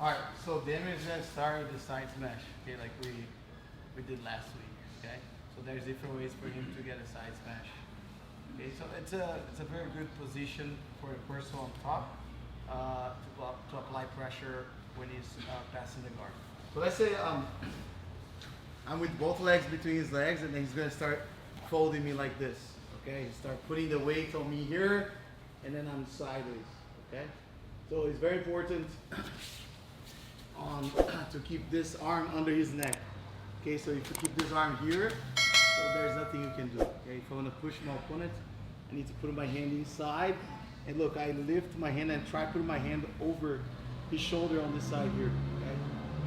Alright, so then we're gonna start with the side smash, okay, like we did last week, okay? So there's different ways for him to get a side smash. Okay, so it's a very good position for a person on top to apply pressure when he's passing the guard. So let's say I'm with both legs between his legs, and then he's gonna start folding me like this. Okay, he start putting the weight on me here, and then I'm sideways. Okay, so it's very important to keep this arm under his neck. Okay, so if you keep this arm here, so there's nothing you can do. Okay, if I want to push my opponent, I need to put my hand inside, and look, I lift my hand and try putting my hand over his shoulder on this side here. Okay,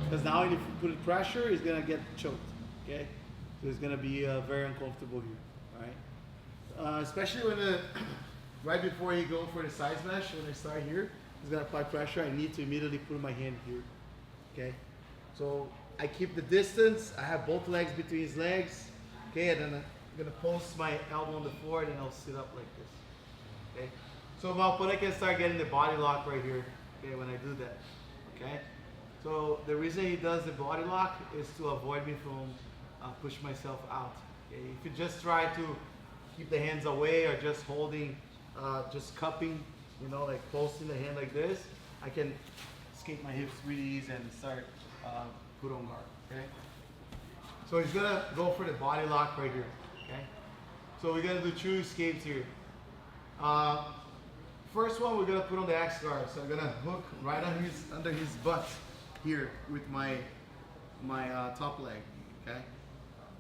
because now if you put pressure, he's gonna get choked. Okay, so it's gonna be very uncomfortable here. All right, especially when right before you go for the side smash, when I start here, he's gonna apply pressure. I need to immediately put my hand here. Okay, so I keep the distance. I have both legs between his legs. Okay, and then I'm gonna post my elbow on the floor, and then I'll sit up like this. Okay, so my opponent can start getting the body lock right here. Okay, when I do that. Okay, so the reason he does the body lock is to avoid me from pushing myself out. Okay, if you just try to keep the hands away or just holding, just cupping, you know, like posting the hand like this, I can escape my hips really easy and start put on guard. Okay, so he's gonna go for the body lock right here. Okay, so we're gonna do 2 escapes here. First one, we're gonna put on the X guard. So I'm gonna hook right under his butt here with my top leg. Okay,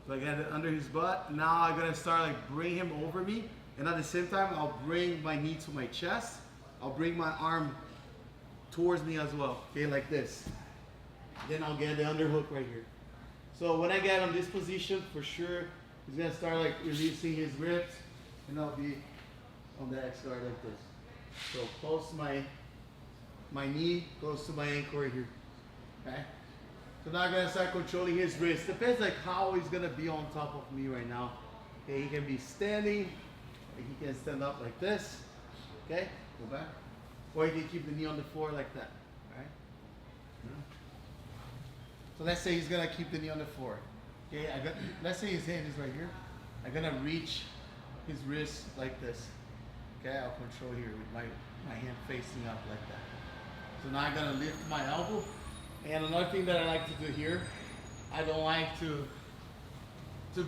so I get it under his butt. Now I'm gonna start like bring him over me, and at the same time I'll bring my knee to my chest. I'll bring my arm towards me as well. Okay, like this. Then I'll get the underhook right here. So when I get on this position, for sure, he's gonna start like releasing his grips, and I'll be on the X guard like this. So close my knee close to my ankle right here. Okay. So now I'm gonna start controlling his wrist. Depends like how he's gonna be on top of me right now. Okay, he can be standing, he can stand up like this. Okay, go back. Or you can keep the knee on the floor like that. Alright? So let's say he's gonna keep the knee on the floor. Okay, let's say his hand is right here. I'm gonna reach his wrist like this. Okay, I'll control here with my hand facing up like that. So now I'm gonna lift my elbow. And another thing that I like to do here, I don't like to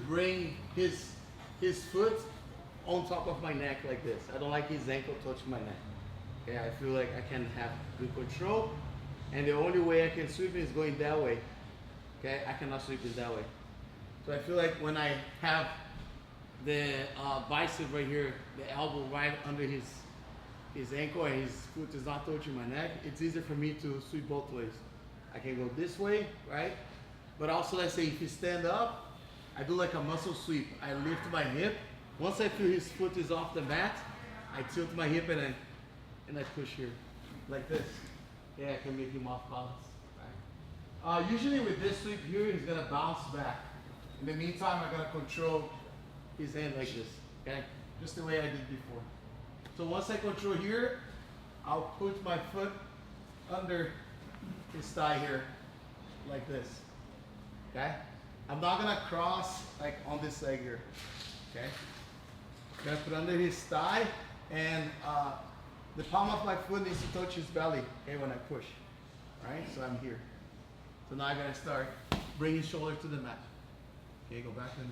bring his foot on top of my neck like this. I don't like his ankle touching my neck. Okay, I feel like I can have good control, and the only way I can sweep is going that way. Okay, I cannot sweep it that way. So I feel like when I have the bicep right here, the elbow right under his ankle, and his foot is not touching my neck, it's easier for me to sweep both ways. I can go this way, right? But also, let's say if you stand up, I do like a muscle sweep. I lift my hip. Once I feel his foot is off the mat, I tilt my hip and I push here, like this. Yeah, I can make him off balance. Right? Usually with this sweep here, he's gonna bounce back. In the meantime, I'm gonna control his hand like this, okay? Just the way I did before. So once I control here, I'll put my foot under his thigh here, like this, okay? I'm not gonna cross like on this leg here, okay? I'm gonna put under his thigh, and the palm of my foot needs to touch his belly, okay, when I push, all right? So I'm here. So now I'm gonna start bringing his shoulder to the mat. Okay, go back in.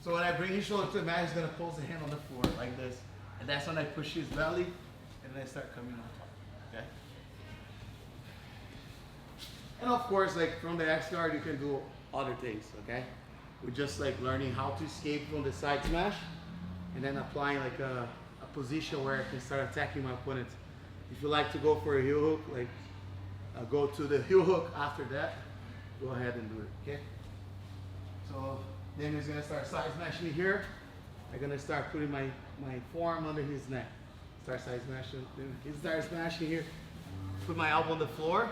So when I bring his shoulder to the mat, he's gonna pose the hand on the floor like this, and that's when I push his belly, and then I start coming on top, okay? And of course, like from the X guard, you can do other things, okay? We're just like learning how to escape from the side smash, and then applying like a position where I can start attacking my opponent. If you like to go for a heel hook, like go to the heel hook after that, go ahead and do it, okay? So then he's gonna start side smashing here. I'm gonna start putting my forearm under his neck. Start side smashing, he starts smashing here. Put my elbow on the floor.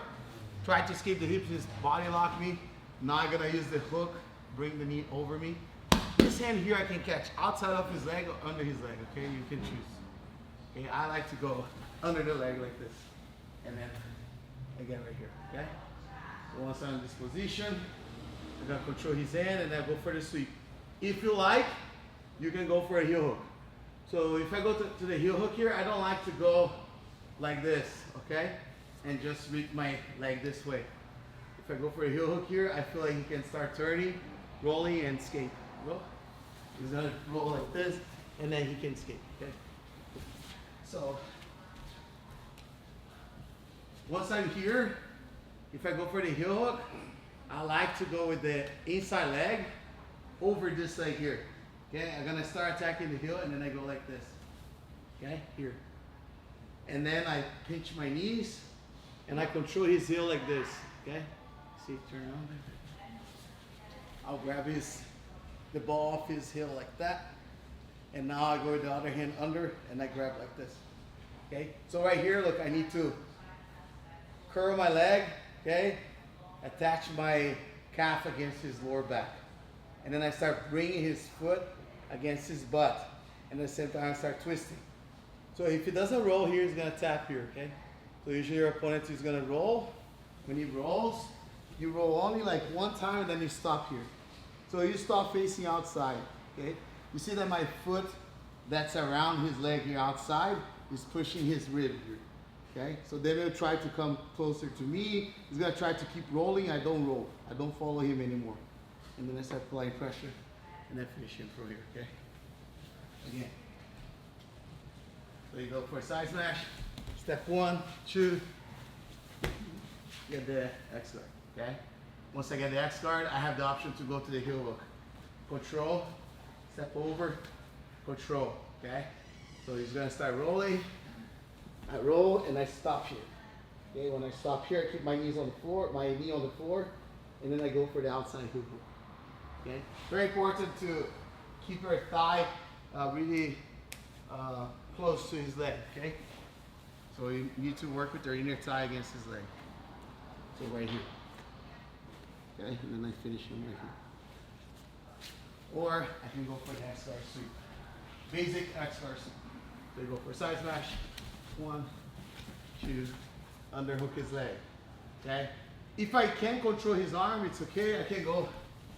Try to escape the hips, just body lock me. Now I'm gonna use the hook, bring the knee over me. This hand here I can catch outside of his leg or under his leg, okay? You can choose. Okay, I like to go under the leg like this. And then I get right here, okay? Once I'm in this position, I'm gonna control his hand and then go for the sweep. If you like, you can go for a heel hook. So if I go to the heel hook here, I don't like to go like this, okay? And just reach my leg this way. If I go for a heel hook here, I feel like he can start turning, rolling, and skate. Roll. He's gonna roll like this, and then he can skate, okay? So, once I'm here, if I go for the heel hook, I like to go with the inside leg over this leg here. Okay, I'm gonna start attacking the heel and then I go like this. Okay, here. And then I pinch my knees and I control his heel like this. Okay, see, turn on. I'll grab the ball off his heel like that. And now I go with the other hand under and I grab like this. Okay, so right here, look, I need to curl my leg, okay? Attach my calf against his lower back. And then I start bringing his foot against his butt. And at the same time, I start twisting. So if he doesn't roll here, he's gonna tap here, okay? So usually your opponent is gonna roll. When he rolls, you roll only like one time and then you stop here. So you stop facing outside, okay? You see that my foot that's around his leg here outside is pushing his rib here. Okay, so then he'll try to come closer to me. He's gonna try to keep rolling. I don't roll. I don't follow him anymore. And then I start applying pressure and then finish him through here, okay? Again. So you go for a side smash. Step 1, 2, get the X guard, okay? Once I get the X guard, I have the option to go to the heel hook. Control, step over, control, okay? So he's gonna start rolling. I roll and I stop here. Okay, when I stop here, I keep my knees on the floor, my knee on the floor, and then I go for the outside hook. Okay, very important to keep your thigh really close to his leg. Okay, so you need to work with your inner thigh against his leg. So right here. Okay, and then I finish him right here. Or I can go for the X guard sweep. Basic X guard sweep. So you go for a side smash. 1, 2, underhook his leg, okay? If I can control his arm, it's okay. I can go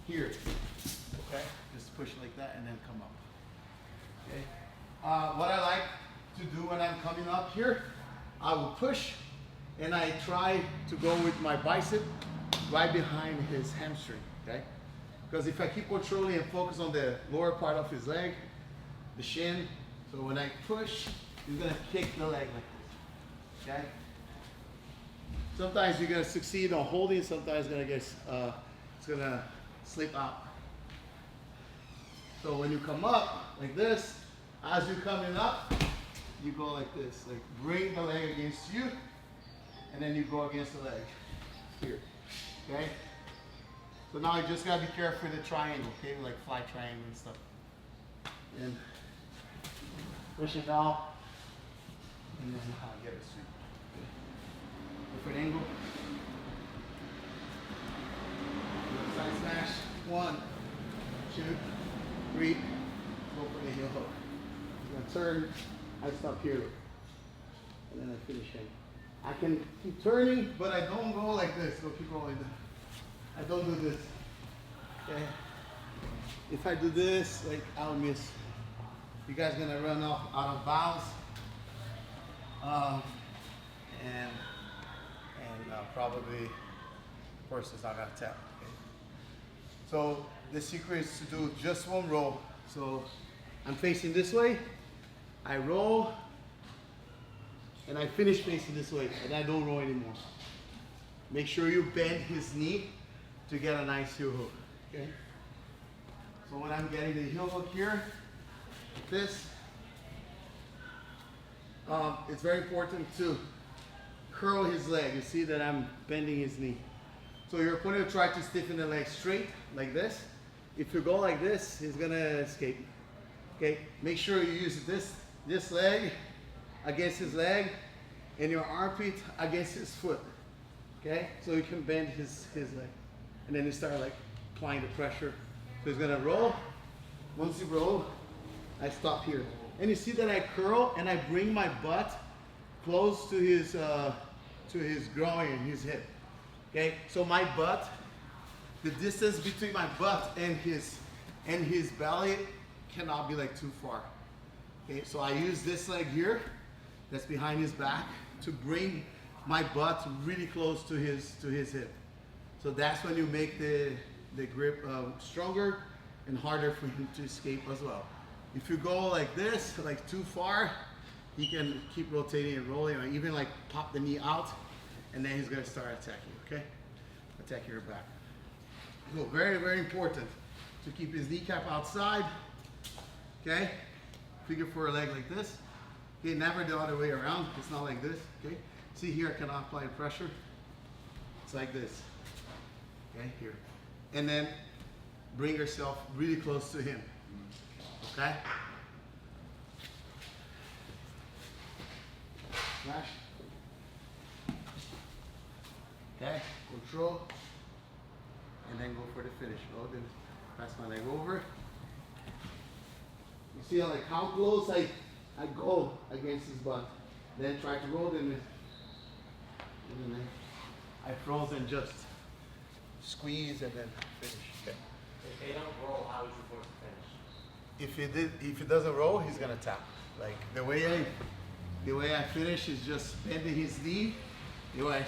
here, okay? Just push like that and then come up, okay? What I like to do when I'm coming up here, I will push and I try to go with my bicep right behind his hamstring, okay? Because if I keep controlling and focus on the lower part of his leg, the shin, so when I push, he's gonna kick the leg like this, okay? Sometimes you're gonna succeed on holding, sometimes it's gonna slip out. So when you come up like this, as you're coming up, you go like this, like bring the leg against you, and then you go against the leg, here, okay? So now you just gotta be careful with the triangle, okay? Like fly triangle and stuff. And push it down. And then get a sweep. Okay. Different angle. Side smash. 1, 2, 3. Go for the heel hook. I'm gonna turn. I stop here. And then I finish him. I can keep turning, but I don't go like this. Go keep going. I don't do this. Okay. If I do this, like I'll miss. You guys are gonna run off out of bounds. And probably, of course, it's not gonna tap. Okay? So the secret is to do just one roll. So I'm facing this way, I roll, and I finish facing this way, and I don't roll anymore. Make sure you bend his knee to get a nice heel hook. Okay. So when I'm getting the heel hook here, like this. It's very important to curl his leg. You see that I'm bending his knee. So your opponent will try to stiffen the leg straight, like this. If you go like this, he's gonna escape. Okay, make sure you use this leg against his leg and your armpit against his foot. Okay, so you can bend his leg. And then you start like applying the pressure. So he's gonna roll. Once you roll, I stop here. And you see that I curl and I bring my butt close to his to his groin and his hip. Okay, so my butt, the distance between my butt and his belly cannot be like too far. Okay, so I use this leg here, that's behind his back, to bring my butt really close to his hip. So that's when you make the grip stronger and harder for him to escape as well. If you go like this, like too far, he can keep rotating and rolling, or even like pop the knee out, and then he's gonna start attacking, okay? Attack your back. So very, very important to keep his kneecap outside, okay? Figure 4 leg like this. Okay, never the other way around. It's not like this, okay? See here, I cannot apply pressure. It's like this, okay, here. And then bring yourself really close to him, okay? Smash. Okay, control. And then go for the finish. Oh, then pass my leg over. You see like how close I go against his butt. Then try to roll them, and then I froze and just squeeze and then finish. Okay. If they don't roll, how would you force to finish? If it doesn't roll, he's gonna tap. Like the way I finish is just bending his knee. The way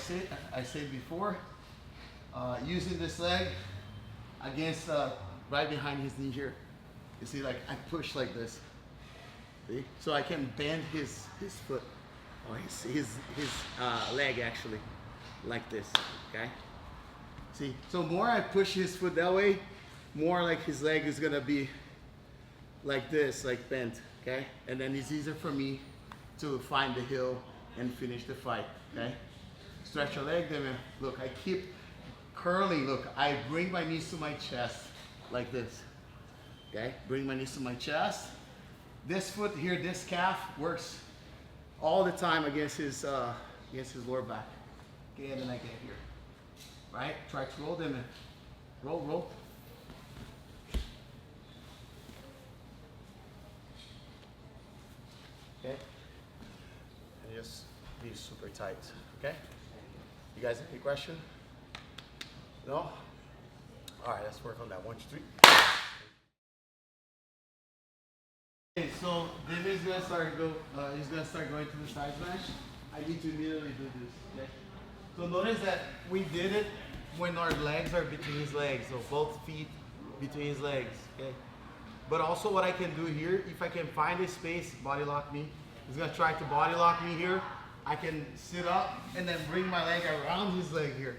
I said before, using this leg against right behind his knee here. You see, like I push like this. See? So I can bend his foot, or his leg actually, like this. Okay. See, so more I push his foot that way, more like his leg is gonna be like this, like bent. Okay, and then it's easier for me to find the heel and finish the fight. Okay. Stretch your leg, then look, I keep curling. Look, I bring my knees to my chest like this. Okay, bring my knees to my chest. This foot here, this calf works all the time against his lower back. Okay, and then I get here. Right? Try to roll them in. Roll, roll. Okay. And just be super tight. Okay? You guys have any question? No? All right, let's work on that. 1, 2, 3. Okay, so then he's gonna start going to the side smash. I need to immediately do this. Okay? So notice that we did it when our legs are between his legs, so both feet between his legs. Okay. But also what I can do here, if I can find a space, body lock me. He's gonna try to body lock me here. I can sit up and then bring my leg around his leg here.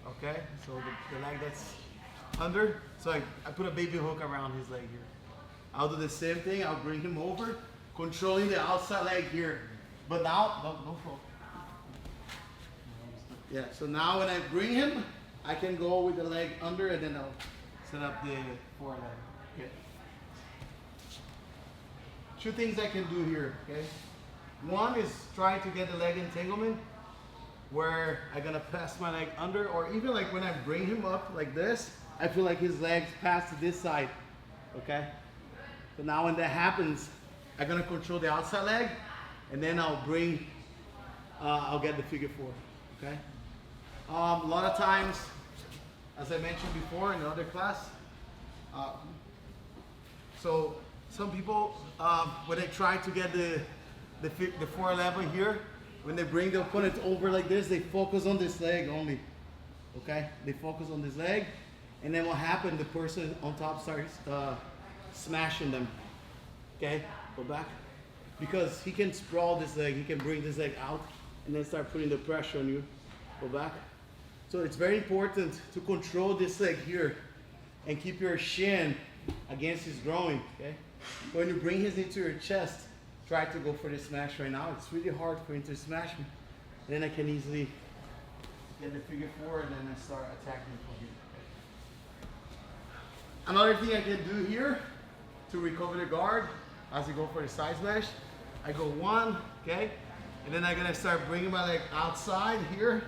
Okay, so the leg that's under, so I put a baby hook around his leg here. I'll do the same thing, I'll bring him over, controlling the outside leg here. But now, don't fall. Yeah, so now when I bring him, I can go with the leg under and then I'll set up the foreleg. Okay. 2 things I can do here, okay? One is trying to get the leg entanglement where I'm gonna pass my leg under, or even like when I bring him up like this, I feel like his legs pass to this side, okay? So now when that happens, I'm gonna control the outside leg and then I'll get the figure 4, okay? A lot of times, as I mentioned before in the other class, so some people, when they try to get the 4 level here, when they bring the opponent over like this, they focus on this leg only, okay? They focus on this leg, and then what happened, the person on top starts smashing them, okay? Go back. Because he can sprawl this leg, he can bring this leg out, and then start putting the pressure on you. Go back. So it's very important to control this leg here and keep your shin against his groin, okay? When you bring his knee to your chest, try to go for the smash right now. It's really hard for him to smash me. Then I can easily get the figure 4 and then I start attacking from here. Okay. Another thing I can do here to recover the guard as I go for the side smash, I go 1, okay? And then I'm gonna start bringing my leg outside here.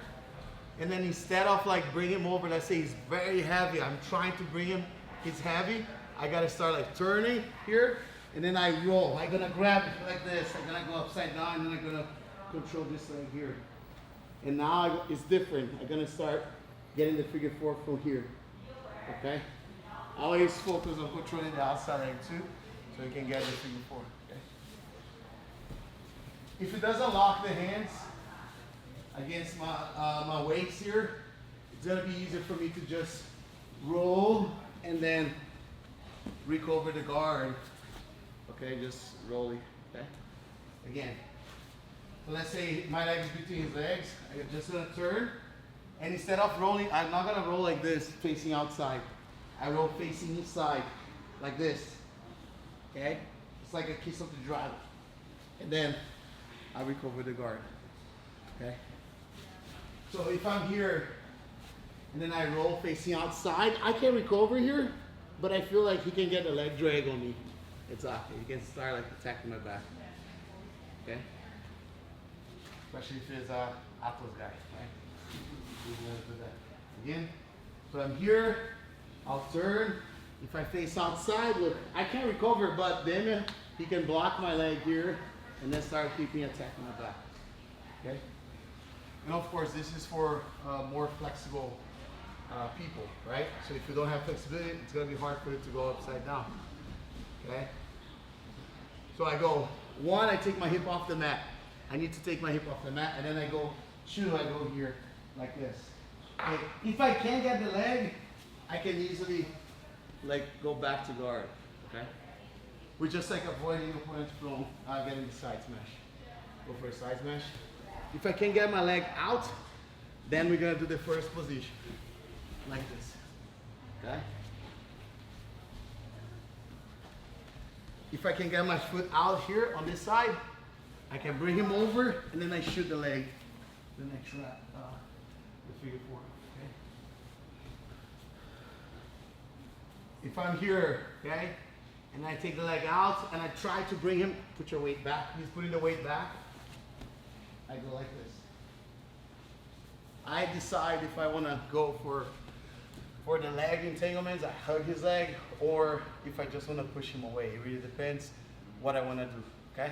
And then instead of like bring him over, let's say he's very heavy, I'm trying to bring him, he's heavy, I gotta start like turning here, and then I roll. I'm gonna grab it like this, I'm gonna go upside down, and then I'm gonna control this leg here. And now it's different. I'm gonna start getting the figure four from here, okay? I always focus on controlling the outside leg too, so you can get the figure four, okay? If it doesn't lock the hands against my weights here, it's gonna be easier for me to just roll and then recover the guard. Okay, just rolling, okay? Again, so let's say my leg is between his legs. I'm just gonna turn, and instead of rolling, I'm not gonna roll like this, facing outside. I roll facing inside, like this, okay? It's like a kiss of the driver. And then I recover the guard, okay? So if I'm here, and then I roll facing outside, I can recover here, but I feel like he can get the leg drag on me. Exactly, he can start like attacking my back, okay? Especially if it's a Atos guy, right? He's gonna do that. Again, so I'm here, I'll turn. If I face outside, look, I can't recover, but then he can block my leg here and then start keeping attacking my back, okay? And of course, this is for more flexible people, right? So if you don't have flexibility, it's gonna be hard for you to go upside down, okay? So I go, one, I take my hip off the mat. I need to take my hip off the mat, and then I go, two, I go here, like this. Okay. If I can't get the leg, I can easily like go back to guard, okay? We're just like avoiding opponents from getting the side smash. Go for a side smash. If I can get my leg out, then we're gonna do the first position, like this, okay? If I can get my foot out here on this side, I can bring him over, and then I shoot the leg. Then I trap the figure four, okay? If I'm here, okay, and I take the leg out, and I try to bring him, put your weight back. He's putting the weight back. I go like this. I decide if I want to go for the leg entanglements, I hug his leg, or if I just want to push him away. It really depends what I want to do, okay?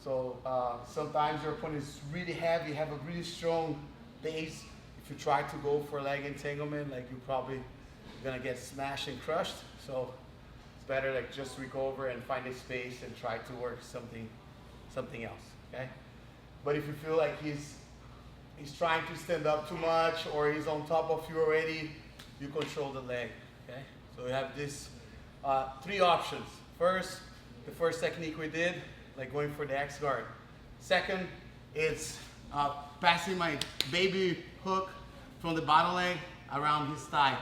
So sometimes your opponent is really heavy, have a really strong base. If you try to go for leg entanglement, like you're probably gonna get smashed and crushed. So it's better like just recover and find a space and try to work something else, okay? But if you feel like he's trying to stand up too much or he's on top of you already, you control the leg, okay? So we have this three options. First, the first technique we did, like going for the X guard. Second, it's passing my baby hook from the bottom leg around his thigh.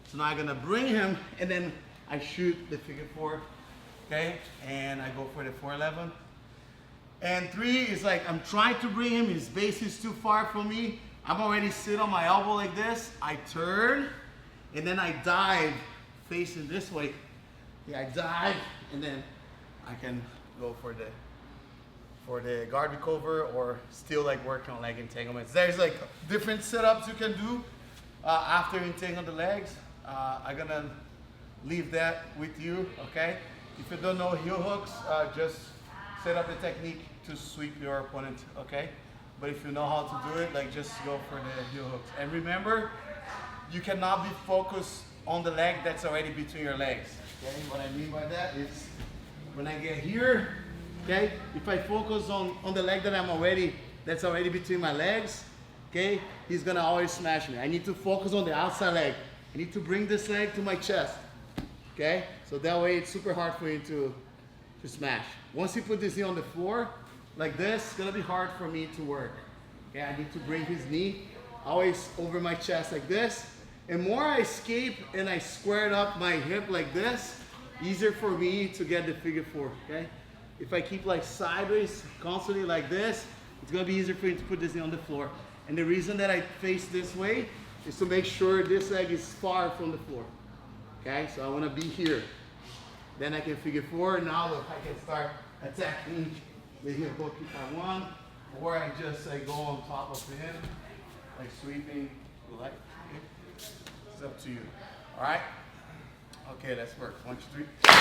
So now I'm gonna bring him and then I shoot the figure four, okay? And I go for the 411. And three is like I'm trying to bring him, his base is too far from me. I'm already sit on my elbow like this. I turn and then I dive facing this way. Yeah, I dive and then I can go for the guard recover or still like working on leg entanglements. There's like different setups you can do after you entangle the legs. I'm gonna leave that with you, okay? If you don't know heel hooks, just set up the technique to sweep your opponent, okay? But if you know how to do it, like just go for the heel hooks. And remember, you cannot be focused on the leg that's already between your legs, okay? What I mean by that is when I get here, okay, if I focus on the leg that's already between my legs, okay, he's gonna always smash me. I need to focus on the outside leg. I need to bring this leg to my chest, okay? So that way it's super hard for you to smash. Once you put this knee on the floor, like this, it's gonna be hard for me to work. Okay, I need to bring his knee always over my chest like this. And more I escape and I squared up my hip like this, easier for me to get the figure four, okay? If I keep like sideways, constantly like this, it's gonna be easier for you to put this knee on the floor. And the reason that I face this way is to make sure this leg is far from the floor. Okay, so I wanna be here. Then I can figure four, now look, I can start attacking the heel hook if I want, or I just go on top of him, like sweeping, like, it's up to you, all right? Okay, let's work, 1, 2, 3.